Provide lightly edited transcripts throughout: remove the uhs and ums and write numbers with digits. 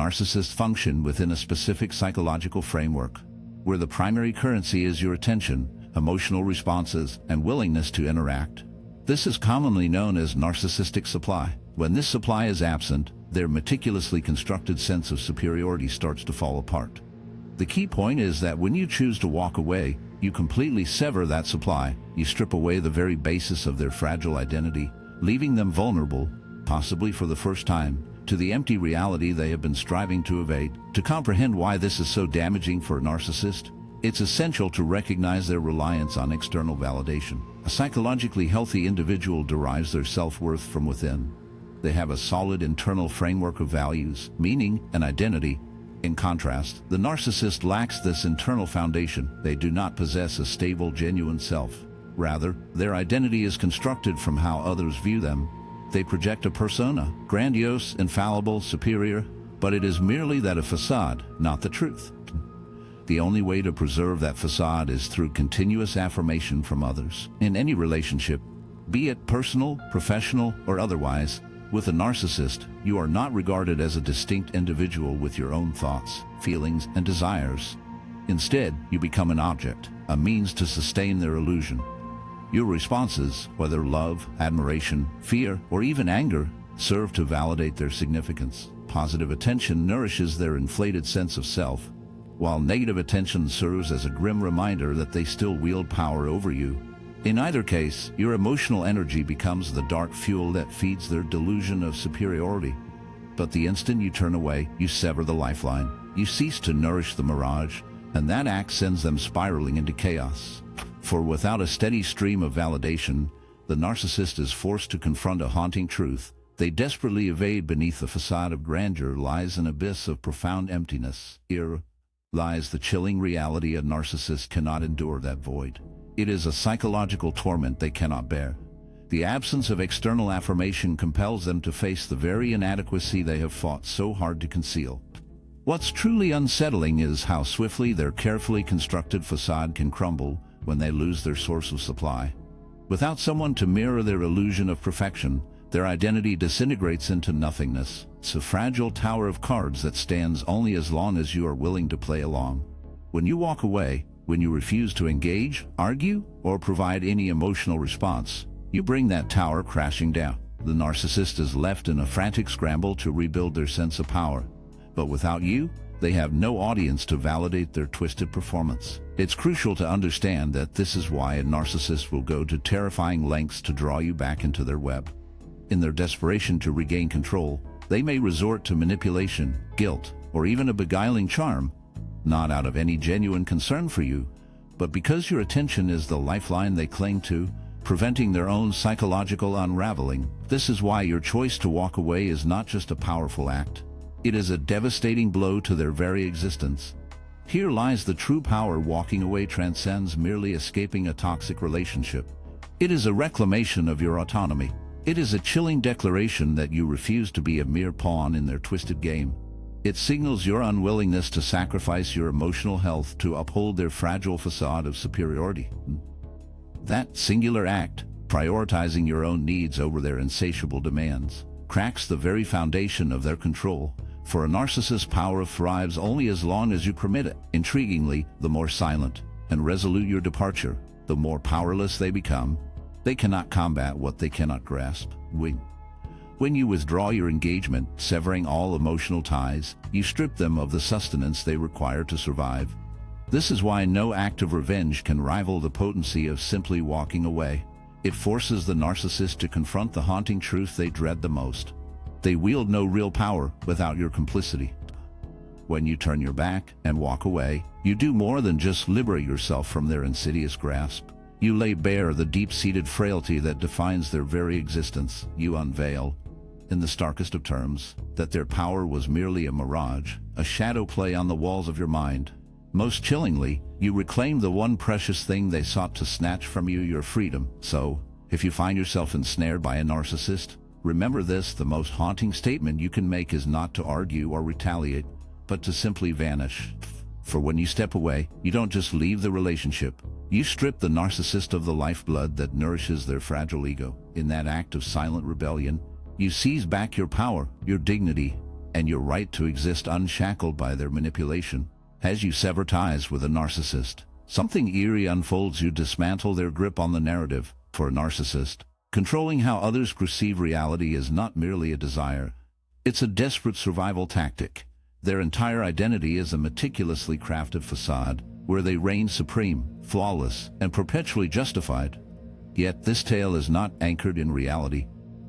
Narcissists function within a specific psychological framework, where the primary currency is your attention, emotional responses, and willingness to interact. This is commonly known as narcissistic supply. When this supply is absent, their meticulously constructed sense of superiority starts to fall apart. The key point is that when you choose to walk away, you completely sever that supply. You strip away the very basis of their fragile identity, leaving them vulnerable, possibly for the first time, to the empty reality they have been striving to evade. To comprehend why this is so damaging for a narcissist, it's essential to recognize their reliance on external validation. A psychologically healthy individual derives their self-worth from within. They have a solid internal framework of values, meaning, and identity. In contrast, the narcissist lacks this internal foundation. They do not possess a stable, genuine self. Rather, their identity is constructed from how others view them. They project a persona, grandiose, infallible, superior, but it is merely that a facade, not the truth. The only way to preserve that facade is through continuous affirmation from others. In any relationship, be it personal, professional, or otherwise, with a narcissist, you are not regarded as a distinct individual with your own thoughts, feelings, and desires. Instead, you become an object, a means to sustain their illusion. Your responses, whether love, admiration, fear, or even anger, serve to validate their significance. Positive attention nourishes their inflated sense of self, while negative attention serves as a grim reminder that they still wield power over you. In either case, your emotional energy becomes the dark fuel that feeds their delusion of superiority. But the instant you turn away, you sever the lifeline. You cease to nourish the mirage, and that act sends them spiraling into chaos. For without a steady stream of validation, the narcissist is forced to confront a haunting truth. They desperately evade beneath the facade of grandeur lies an abyss of profound emptiness. Here lies the chilling reality: a narcissist cannot endure that void. It is a psychological torment they cannot bear. The absence of external affirmation compels them to face the very inadequacy they have fought so hard to conceal. What's truly unsettling is how swiftly their carefully constructed facade can crumble when they lose their source of supply. Without someone to mirror their illusion of perfection, their identity disintegrates into nothingness. It's a fragile tower of cards that stands only as long as you are willing to play along. When you walk away, when you refuse to engage, argue, or provide any emotional response, you bring that tower crashing down. The narcissist is left in a frantic scramble to rebuild their sense of power. But without you, they have no audience to validate their twisted performance. It's crucial to understand that this is why a narcissist will go to terrifying lengths to draw you back into their web. In their desperation to regain control, they may resort to manipulation, guilt, or even a beguiling charm, not out of any genuine concern for you, but because your attention is the lifeline they cling to, preventing their own psychological unraveling. This is why your choice to walk away is not just a powerful act. It is a devastating blow to their very existence. Here lies the true power. Walking away transcends merely escaping a toxic relationship. It is a reclamation of your autonomy. It is a chilling declaration that you refuse to be a mere pawn in their twisted game. It signals your unwillingness to sacrifice your emotional health to uphold their fragile facade of superiority. That singular act, prioritizing your own needs over their insatiable demands, cracks the very foundation of their control. For a narcissist's power thrives only as long as you permit it. Intriguingly, the more silent and resolute your departure, the more powerless they become. They cannot combat what they cannot grasp. When you withdraw your engagement, severing all emotional ties, you strip them of the sustenance they require to survive. This is why no act of revenge can rival the potency of simply walking away. It forces the narcissist to confront the haunting truth they dread the most. They wield no real power without your complicity. When you turn your back and walk away, you do more than just liberate yourself from their insidious grasp. You lay bare the deep-seated frailty that defines their very existence. You unveil, in the starkest of terms, that their power was merely a mirage, a shadow play on the walls of your mind. Most chillingly, you reclaim the one precious thing they sought to snatch from you: your freedom. So, if you find yourself ensnared by a narcissist, remember this: the most haunting statement you can make is not to argue or retaliate, but to simply vanish. For when you step away, you don't just leave the relationship. You strip the narcissist of the lifeblood that nourishes their fragile ego. In that act of silent rebellion, you seize back your power, your dignity, and your right to exist unshackled by their manipulation. As you sever ties with a narcissist, something eerie unfolds. You dismantle their grip on the narrative. For a narcissist, controlling how others perceive reality is not merely a desire. It's a desperate survival tactic. Their entire identity is a meticulously crafted facade, where they reign supreme, flawless, and perpetually justified. Yet this tale is not anchored in reality.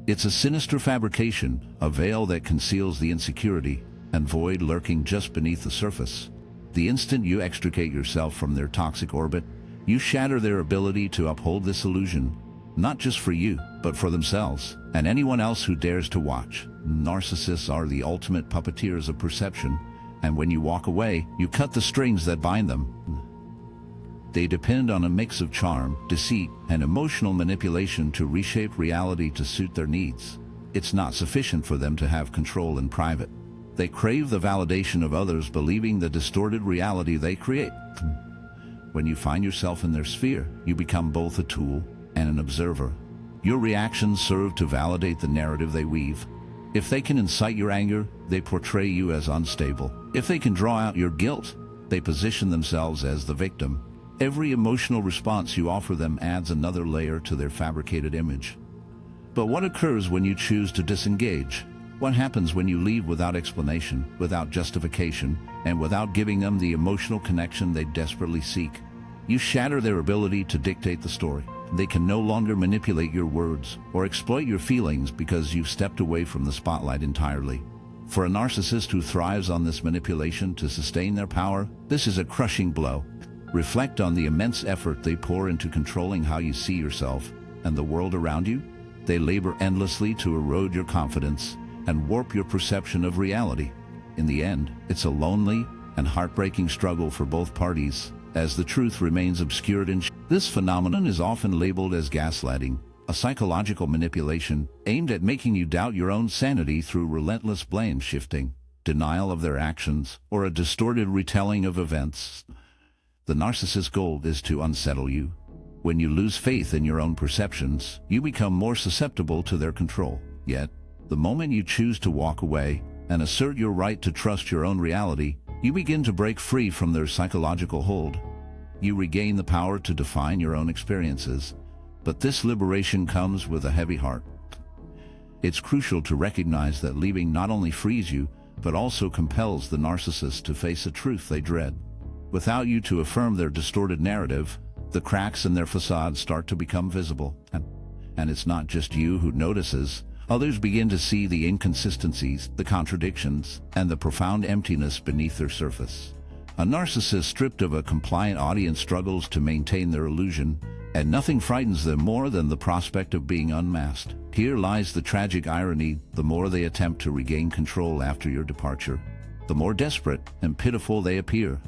It's a sinister fabrication, a veil that conceals the insecurity and void lurking just beneath the surface. The instant you extricate yourself from their toxic orbit, you shatter their ability to uphold this illusion, not just for you, but for themselves and anyone else who dares to watch. Narcissists are the ultimate puppeteers of perception, and when you walk away, you cut the strings that bind them. They depend on a mix of charm, deceit, and emotional manipulation to reshape reality to suit their needs. It's not sufficient for them to have control in private. They crave the validation of others, believing the distorted reality they create. When you find yourself in their sphere, you become both a tool and an observer. Your reactions serve to validate the narrative they weave. If they can incite your anger, they portray you as unstable. If they can draw out your guilt, they position themselves as the victim. Every emotional response you offer them adds another layer to their fabricated image. But what occurs when you choose to disengage? What happens when you leave without explanation, without justification, and without giving them the emotional connection they desperately seek? You shatter their ability to dictate the story. They can no longer manipulate your words or exploit your feelings because you've stepped away from the spotlight entirely. For a narcissist who thrives on this manipulation to sustain their power, this is a crushing blow. Reflect on the immense effort they pour into controlling how you see yourself and the world around you. They labor endlessly to erode your confidence and warp your perception of reality. In the end, it's a lonely and heartbreaking struggle for both parties, as the truth remains obscured in This phenomenon is often labeled as gaslighting, a psychological manipulation aimed at making you doubt your own sanity through relentless blame shifting, denial of their actions, or a distorted retelling of events. The narcissist's goal is to unsettle you. When you lose faith in your own perceptions, you become more susceptible to their control. Yet, the moment you choose to walk away and assert your right to trust your own reality, you begin to break free from their psychological hold. You regain the power to define your own experiences, but this liberation comes with a heavy heart. It's crucial to recognize that leaving not only frees you, but also compels the narcissist to face a truth they dread. Without you to affirm their distorted narrative, the cracks in their facade start to become visible. And it's not just you who notices. Others begin to see the inconsistencies, the contradictions, and the profound emptiness beneath their surface. A narcissist stripped of a compliant audience struggles to maintain their illusion, and nothing frightens them more than the prospect of being unmasked. Here lies the tragic irony: the more they attempt to regain control after your departure, the more desperate and pitiful they appear.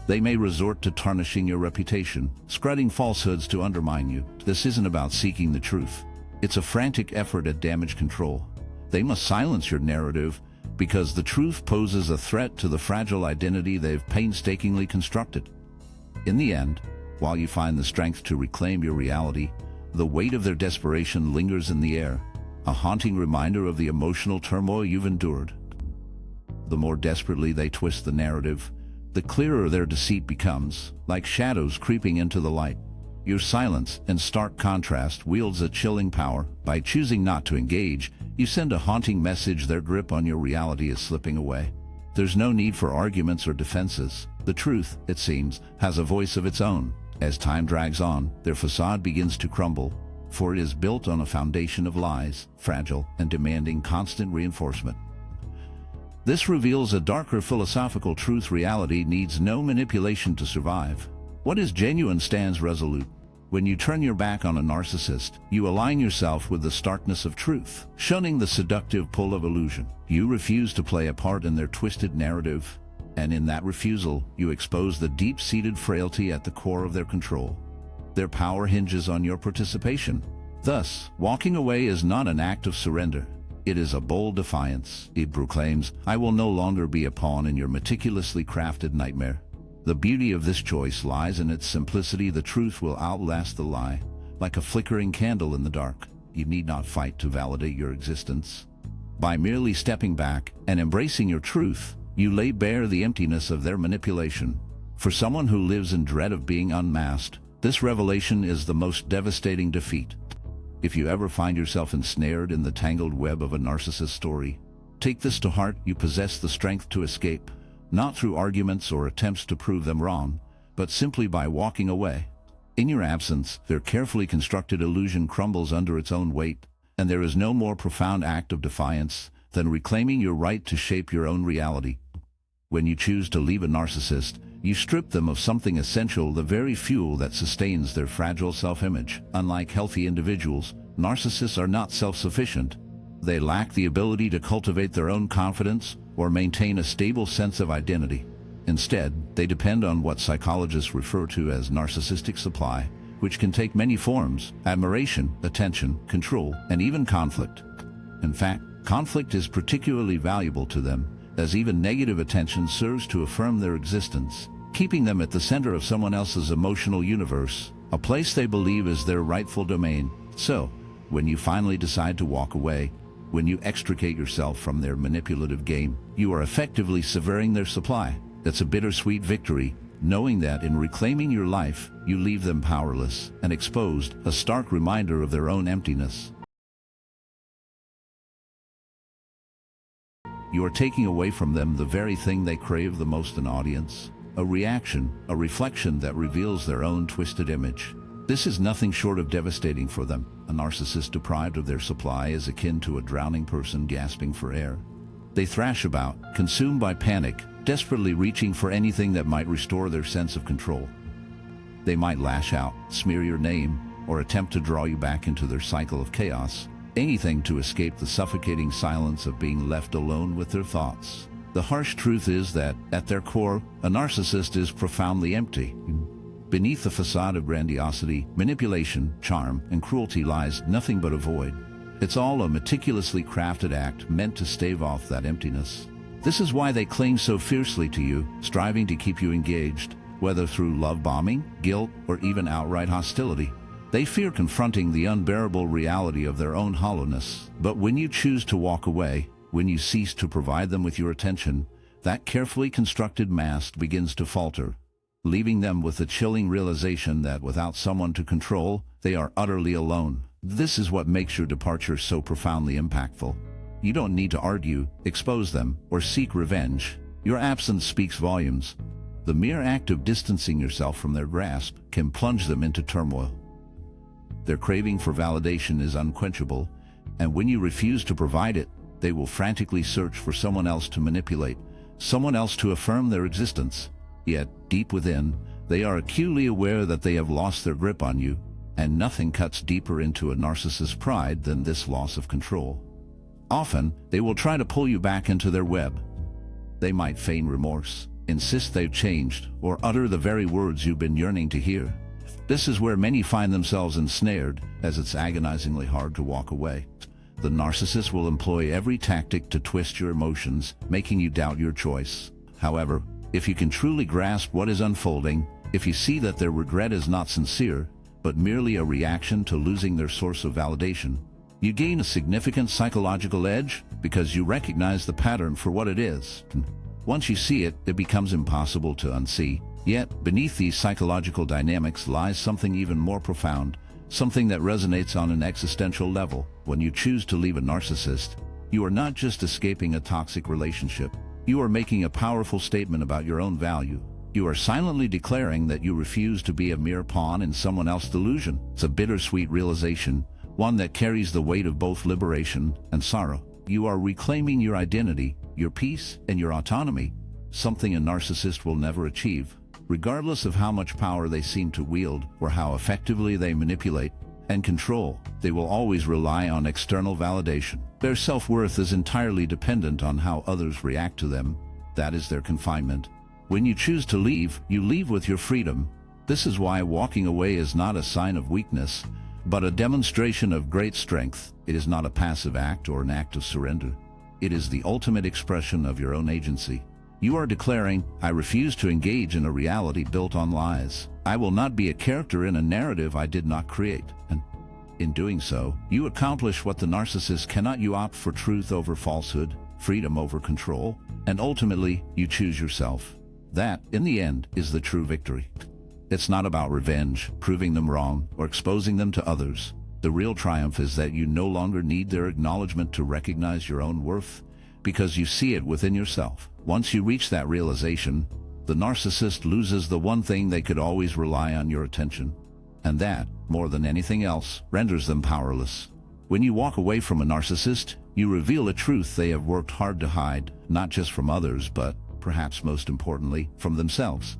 They may resort to tarnishing your reputation, spreading falsehoods to undermine you. This isn't about seeking the truth. It's a frantic effort at damage control. They must silence your narrative because the truth poses a threat to the fragile identity they've painstakingly constructed. In the end, while you find the strength to reclaim your reality, the weight of their desperation lingers in the air, a haunting reminder of the emotional turmoil you've endured. The more desperately they twist the narrative, the clearer their deceit becomes, like shadows creeping into the light. Your silence, in stark contrast, wields a chilling power. By choosing not to engage, you send a haunting message: their grip on your reality is slipping away. There's no need for arguments or defenses. The truth, it seems, has a voice of its own. As time drags on, their facade begins to crumble, for it is built on a foundation of lies, fragile and demanding constant reinforcement. This reveals a darker philosophical truth: reality needs no manipulation to survive. What is genuine stands resolute. When you turn your back on a narcissist, you align yourself with the starkness of truth, shunning the seductive pull of illusion. You refuse to play a part in their twisted narrative, and in that refusal, you expose the deep-seated frailty at the core of their control. Their power hinges on your participation. Thus, walking away is not an act of surrender. It is a bold defiance. It proclaims, "I will no longer be a pawn in your meticulously crafted nightmare." The beauty of this choice lies in its simplicity. The truth will outlast the lie, like a flickering candle in the dark. You need not fight to validate your existence. By merely stepping back and embracing your truth, you lay bare the emptiness of their manipulation. For someone who lives in dread of being unmasked, this revelation is the most devastating defeat. If you ever find yourself ensnared in the tangled web of a narcissist story, take this to heart: you possess the strength to escape, not through arguments or attempts to prove them wrong, but simply by walking away. In your absence, their carefully constructed illusion crumbles under its own weight, and there is no more profound act of defiance than reclaiming your right to shape your own reality. When you choose to leave a narcissist, you strip them of something essential, the very fuel that sustains their fragile self-image. Unlike healthy individuals, narcissists are not self-sufficient. They lack the ability to cultivate their own confidence or maintain a stable sense of identity. Instead, they depend on what psychologists refer to as narcissistic supply, which can take many forms: admiration, attention, control, and even conflict. In fact, conflict is particularly valuable to them, as even negative attention serves to affirm their existence, keeping them at the center of someone else's emotional universe, a place they believe is their rightful domain. So, when you finally decide to walk away, when you extricate yourself from their manipulative game, you are effectively severing their supply. That's a bittersweet victory, knowing that in reclaiming your life, you leave them powerless and exposed, a stark reminder of their own emptiness. You are taking away from them the very thing they crave the most: an audience, a reaction, a reflection that reveals their own twisted image. This is nothing short of devastating for them. A narcissist deprived of their supply is akin to a drowning person gasping for air. They thrash about, consumed by panic, desperately reaching for anything that might restore their sense of control. They might lash out, smear your name, or attempt to draw you back into their cycle of chaos, anything to escape the suffocating silence of being left alone with their thoughts. The harsh truth is that, at their core, a narcissist is profoundly empty. Beneath the facade of grandiosity, manipulation, charm, and cruelty lies nothing but a void. It's all a meticulously crafted act meant to stave off that emptiness. This is why they cling so fiercely to you, striving to keep you engaged, whether through love bombing, guilt, or even outright hostility. They fear confronting the unbearable reality of their own hollowness. But when you choose to walk away, when you cease to provide them with your attention, that carefully constructed mask begins to falter, leaving them with the chilling realization that without someone to control, they are utterly alone. This is what makes your departure so profoundly impactful. You don't need to argue, expose them, or seek revenge. Your absence speaks volumes. The mere act of distancing yourself from their grasp can plunge them into turmoil. Their craving for validation is unquenchable, and when you refuse to provide it, they will frantically search for someone else to manipulate, someone else to affirm their existence. Yet, deep within, they are acutely aware that they have lost their grip on you, and nothing cuts deeper into a narcissist's pride than this loss of control. Often, they will try to pull you back into their web. They might feign remorse, insist they've changed, or utter the very words you've been yearning to hear. This is where many find themselves ensnared, as it's agonizingly hard to walk away. The narcissist will employ every tactic to twist your emotions, making you doubt your choice. However, if you can truly grasp what is unfolding, if you see that their regret is not sincere, but merely a reaction to losing their source of validation, you gain a significant psychological edge because you recognize the pattern for what it is. Once you see it, it becomes impossible to unsee. Yet, beneath these psychological dynamics lies something even more profound, something that resonates on an existential level. When you choose to leave a narcissist, you are not just escaping a toxic relationship. You are making a powerful statement about your own value. You are silently declaring that you refuse to be a mere pawn in someone else's delusion. It's a bittersweet realization, one that carries the weight of both liberation and sorrow. You are reclaiming your identity, your peace, and your autonomy, something a narcissist will never achieve. Regardless of how much power they seem to wield or how effectively they manipulate and control, they will always rely on external validation. Their self-worth is entirely dependent on how others react to them. That is their confinement. When you choose to leave, you leave with your freedom. This is why walking away is not a sign of weakness, but a demonstration of great strength. It is not a passive act or an act of surrender. It is the ultimate expression of your own agency. You are declaring, I refuse to engage in a reality built on lies. I will not be a character in a narrative I did not create. And In doing so, you accomplish what the narcissist cannot. You opt for truth over falsehood, freedom over control, and ultimately, you choose yourself. That, in the end, is the true victory. It's not about revenge, proving them wrong, or exposing them to others. The real triumph is that you no longer need their acknowledgement to recognize your own worth, because you see it within yourself. Once you reach that realization, the narcissist loses the one thing they could always rely on: your attention. And that, more than anything else, renders them powerless. When you walk away from a narcissist, you reveal a truth they have worked hard to hide, not just from others, but, perhaps most importantly, from themselves.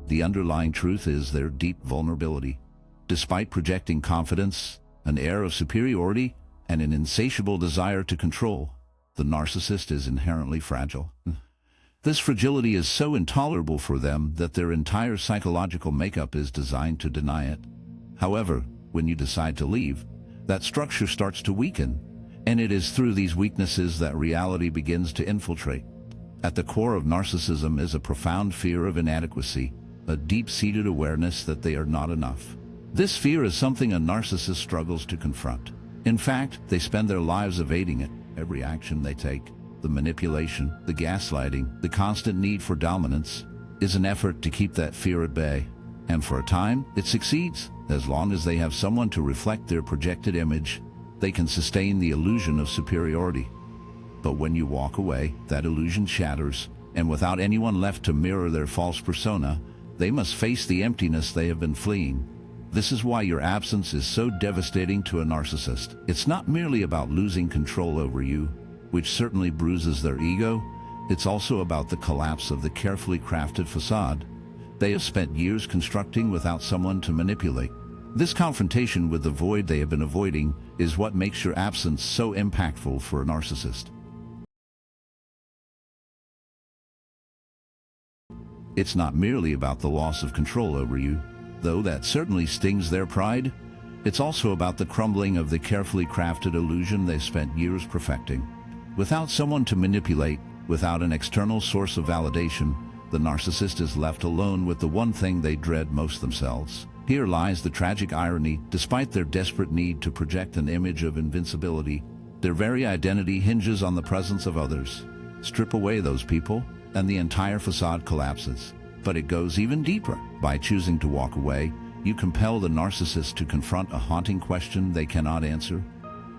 The underlying truth is their deep vulnerability. Despite projecting confidence, an air of superiority, and an insatiable desire to control, the narcissist is inherently fragile. This fragility is so intolerable for them that their entire psychological makeup is designed to deny it. However, when you decide to leave, that structure starts to weaken, and it is through these weaknesses that reality begins to infiltrate. At the core of narcissism is a profound fear of inadequacy, a deep-seated awareness that they are not enough. This fear is something a narcissist struggles to confront. In fact, they spend their lives evading it. Every action they take, the manipulation, the gaslighting, the constant need for dominance, is an effort to keep that fear at bay. And for a time, it succeeds. As long as they have someone to reflect their projected image, they can sustain the illusion of superiority. But when you walk away, that illusion shatters, and without anyone left to mirror their false persona, they must face the emptiness they have been fleeing. This is why your absence is so devastating to a narcissist. It's not merely about losing control over you, which certainly bruises their ego. It's also about the collapse of the carefully crafted facade they have spent years constructing without someone to manipulate. This confrontation with the void they have been avoiding is what makes your absence so impactful for a narcissist. It's not merely about the loss of control over you, though that certainly stings their pride. It's also about the crumbling of the carefully crafted illusion they've spent years perfecting. Without someone to manipulate, without an external source of validation, the narcissist is left alone with the one thing they dread most themselves. Here lies the tragic irony. Despite their desperate need to project an image of invincibility, their very identity hinges on the presence of others. Strip away those people, and the entire facade collapses. But it goes even deeper. By choosing to walk away, you compel the narcissist to confront a haunting question they cannot answer.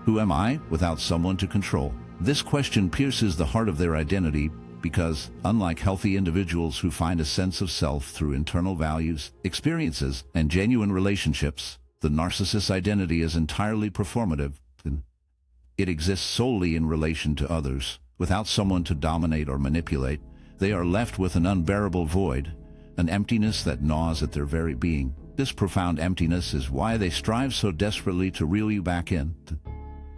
Who am I without someone to control? This question pierces the heart of their identity because, unlike healthy individuals who find a sense of self through internal values, experiences, and genuine relationships, the narcissist's identity is entirely performative. It exists solely in relation to others. Without someone to dominate or manipulate, they are left with an unbearable void, an emptiness that gnaws at their very being. This profound emptiness is why they strive so desperately to reel you back in.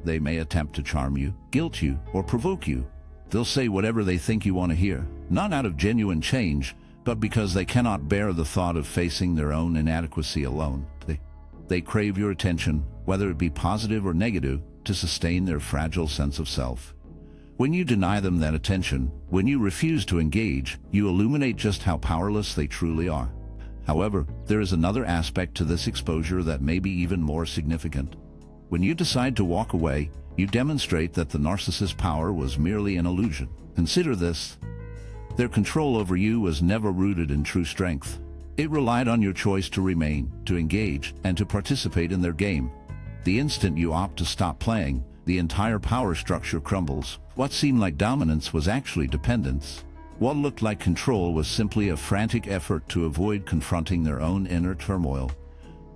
They may attempt to charm you, guilt you, or provoke you. They'll say whatever they think you want to hear, not out of genuine change, but because they cannot bear the thought of facing their own inadequacy alone. They crave your attention, whether it be positive or negative, to sustain their fragile sense of self. When you deny them that attention, when you refuse to engage, you illuminate just how powerless they truly are. However, there is another aspect to this exposure that may be even more significant. When you decide to walk away, you demonstrate that the narcissist's power was merely an illusion. Consider this. Their control over you was never rooted in true strength. It relied on your choice to remain, to engage, and to participate in their game. The instant you opt to stop playing, the entire power structure crumbles. What seemed like dominance was actually dependence. What looked like control was simply a frantic effort to avoid confronting their own inner turmoil.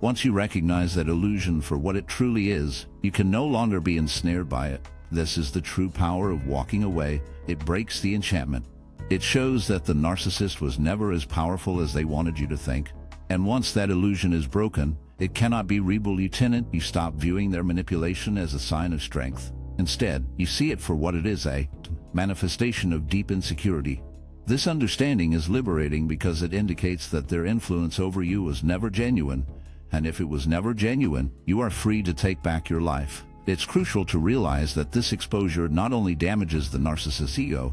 Once you recognize that illusion for what it truly is, you can no longer be ensnared by it. This is the true power of walking away. It breaks the enchantment. It shows that the narcissist was never as powerful as they wanted you to think. And once that illusion is broken, it cannot be rebuilt. You stop viewing their manipulation as a sign of strength. Instead, you see it for what it is, a manifestation of deep insecurity. This understanding is liberating because it indicates that their influence over you was never genuine. And if it was never genuine, you are free to take back your life. It's crucial to realize that this exposure not only damages the narcissist's ego,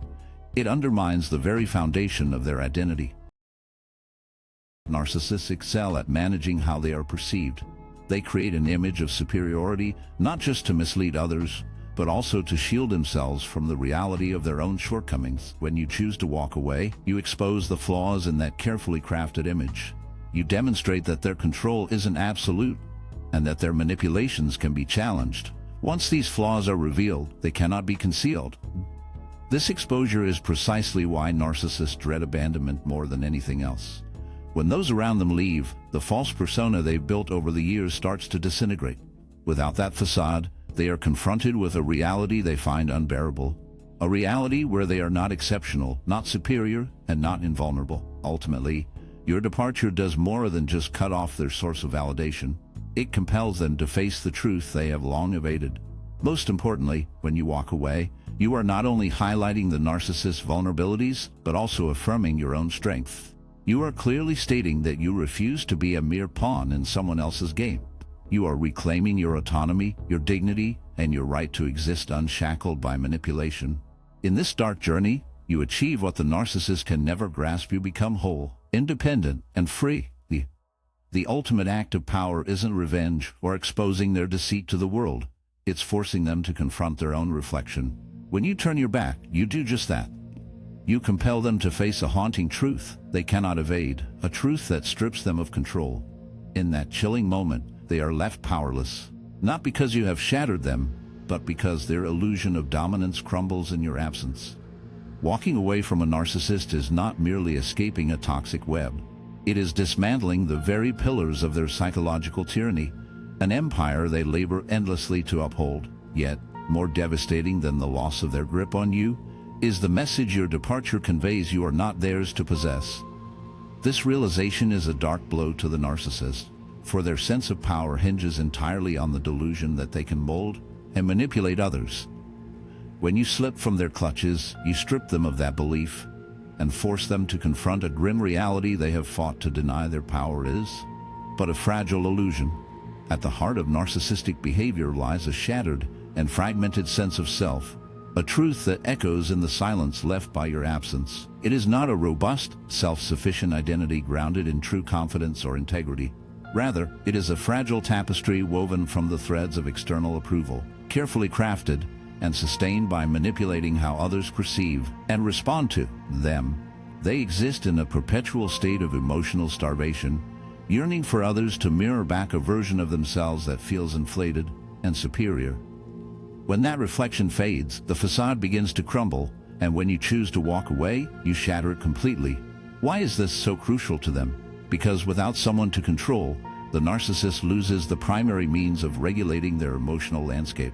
it undermines the very foundation of their identity. Narcissists excel at managing how they are perceived. They create an image of superiority, not just to mislead others, but also to shield themselves from the reality of their own shortcomings. When you choose to walk away, you expose the flaws in that carefully crafted image. You demonstrate that their control isn't absolute, and that their manipulations can be challenged. Once these flaws are revealed, they cannot be concealed. This exposure is precisely why narcissists dread abandonment more than anything else. When those around them leave, the false persona they've built over the years starts to disintegrate. Without that facade, they are confronted with a reality they find unbearable. A reality where they are not exceptional, not superior, and not invulnerable. Ultimately, your departure does more than just cut off their source of validation. It compels them to face the truth they have long evaded. Most importantly, when you walk away, you are not only highlighting the narcissist's vulnerabilities, but also affirming your own strength. You are clearly stating that you refuse to be a mere pawn in someone else's game. You are reclaiming your autonomy, your dignity, and your right to exist unshackled by manipulation. In this dark journey, you achieve what the narcissist can never grasp. You become whole, independent, and free. The ultimate act of power isn't revenge or exposing their deceit to the world. It's forcing them to confront their own reflection. When you turn your back, you do just that. You compel them to face a haunting truth they cannot evade, a truth that strips them of control. In that chilling moment, they are left powerless, not because you have shattered them, but because their illusion of dominance crumbles in your absence. Walking away from a narcissist is not merely escaping a toxic web. It is dismantling the very pillars of their psychological tyranny, an empire they labor endlessly to uphold. Yet, more devastating than the loss of their grip on you is the message your departure conveys: you are not theirs to possess. This realization is a dark blow to the narcissist, for their sense of power hinges entirely on the delusion that they can mold and manipulate others. When you slip from their clutches, you strip them of that belief and force them to confront a grim reality they have fought to deny. Their power is but a fragile illusion. At the heart of narcissistic behavior lies a shattered and fragmented sense of self, a truth that echoes in the silence left by your absence. It is not a robust, self-sufficient identity grounded in true confidence or integrity. Rather, it is a fragile tapestry woven from the threads of external approval, carefully crafted and sustained by manipulating how others perceive and respond to them. They exist in a perpetual state of emotional starvation, yearning for others to mirror back a version of themselves that feels inflated and superior. When that reflection fades, the facade begins to crumble, and when you choose to walk away, you shatter it completely. Why is this so crucial to them? Because without someone to control, the narcissist loses the primary means of regulating their emotional landscape.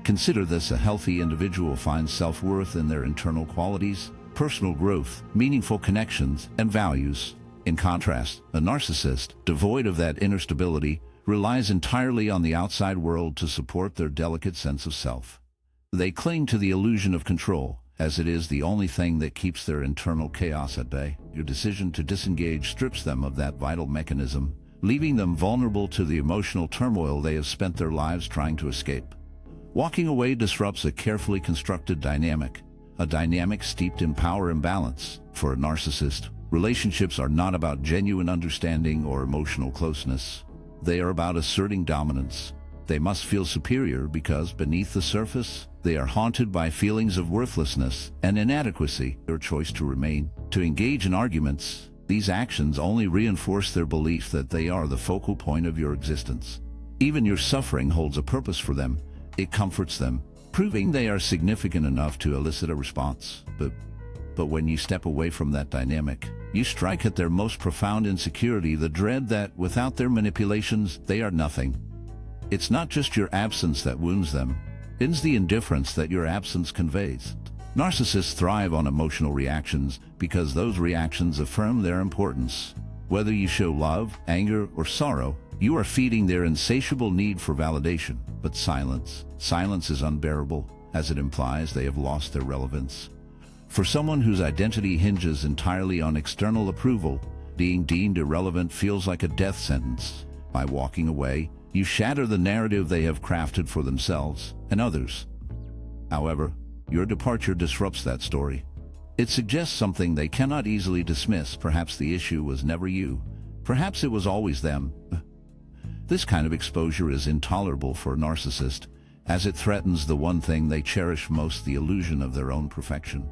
Consider this: a healthy individual finds self-worth in their internal qualities, personal growth, meaningful connections, and values. In contrast, a narcissist, devoid of that inner stability, relies entirely on the outside world to support their delicate sense of self. They cling to the illusion of control, as it is the only thing that keeps their internal chaos at bay. Your decision to disengage strips them of that vital mechanism, leaving them vulnerable to the emotional turmoil they have spent their lives trying to escape. Walking away disrupts a carefully constructed dynamic, a dynamic steeped in power imbalance. For a narcissist, relationships are not about genuine understanding or emotional closeness. They are about asserting dominance. They must feel superior because beneath the surface, they are haunted by feelings of worthlessness and inadequacy. Your choice to remain, to engage in arguments, these actions only reinforce their belief that they are the focal point of your existence. Even your suffering holds a purpose for them. It comforts them, proving they are significant enough to elicit a response. But when you step away from that dynamic, you strike at their most profound insecurity, the dread that, without their manipulations, they are nothing. It's not just your absence that wounds them. It's the indifference that your absence conveys. Narcissists thrive on emotional reactions because those reactions affirm their importance. Whether you show love, anger, or sorrow, you are feeding their insatiable need for validation. But silence is unbearable, as it implies they have lost their relevance. For someone whose identity hinges entirely on external approval, being deemed irrelevant feels like a death sentence. By walking away, you shatter the narrative they have crafted for themselves and others. However, your departure disrupts that story. It suggests something they cannot easily dismiss. Perhaps the issue was never you. Perhaps it was always them. This kind of exposure is intolerable for a narcissist, as it threatens the one thing they cherish most, the illusion of their own perfection.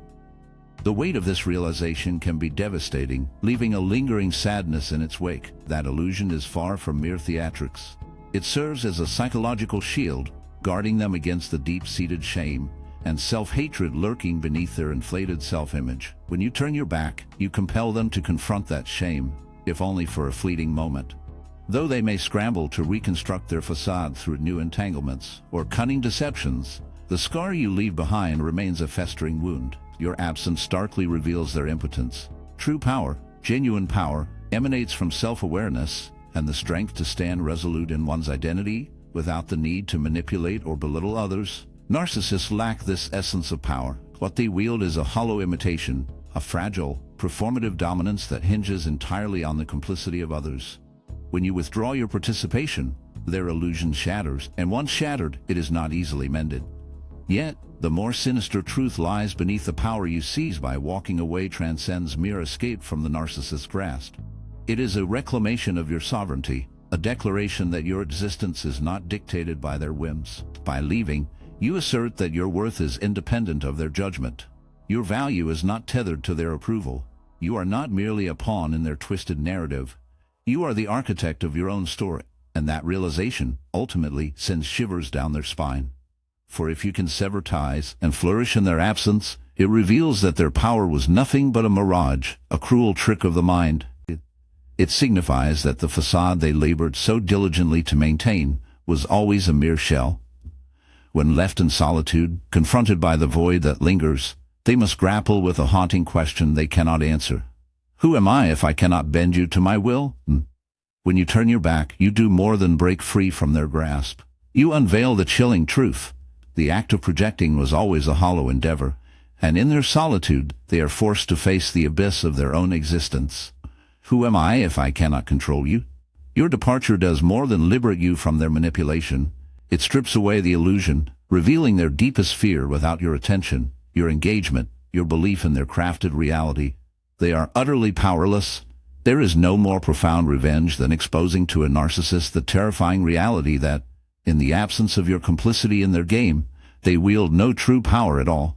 The weight of this realization can be devastating, leaving a lingering sadness in its wake. That illusion is far from mere theatrics. It serves as a psychological shield, guarding them against the deep-seated shame and self-hatred lurking beneath their inflated self-image. When you turn your back, you compel them to confront that shame, if only for a fleeting moment. Though they may scramble to reconstruct their facade through new entanglements or cunning deceptions, the scar you leave behind remains a festering wound. Your absence starkly reveals their impotence. True power, genuine power, emanates from self-awareness and the strength to stand resolute in one's identity without the need to manipulate or belittle others. Narcissists lack this essence of power. What they wield is a hollow imitation, a fragile, performative dominance that hinges entirely on the complicity of others. When you withdraw your participation, their illusion shatters, and once shattered, it is not easily mended. Yet, the more sinister truth lies beneath. The power you seize by walking away transcends mere escape from the narcissist's grasp. It is a reclamation of your sovereignty, a declaration that your existence is not dictated by their whims. By leaving, you assert that your worth is independent of their judgment. Your value is not tethered to their approval. You are not merely a pawn in their twisted narrative. You are the architect of your own story, and that realization, ultimately, sends shivers down their spine. For if you can sever ties and flourish in their absence, it reveals that their power was nothing but a mirage, a cruel trick of the mind. It signifies that the facade they labored so diligently to maintain was always a mere shell. When left in solitude, confronted by the void that lingers, they must grapple with a haunting question they cannot answer. Who am I if I cannot bend you to my will? When you turn your back, you do more than break free from their grasp. You unveil the chilling truth. The act of projecting was always a hollow endeavor, and in their solitude, they are forced to face the abyss of their own existence. Who am I if I cannot control you? Your departure does more than liberate you from their manipulation. It strips away the illusion, revealing their deepest fear without your attention, your engagement, your belief in their crafted reality. They are utterly powerless. There is no more profound revenge than exposing to a narcissist the terrifying reality that, in the absence of your complicity in their game, they wield no true power at all.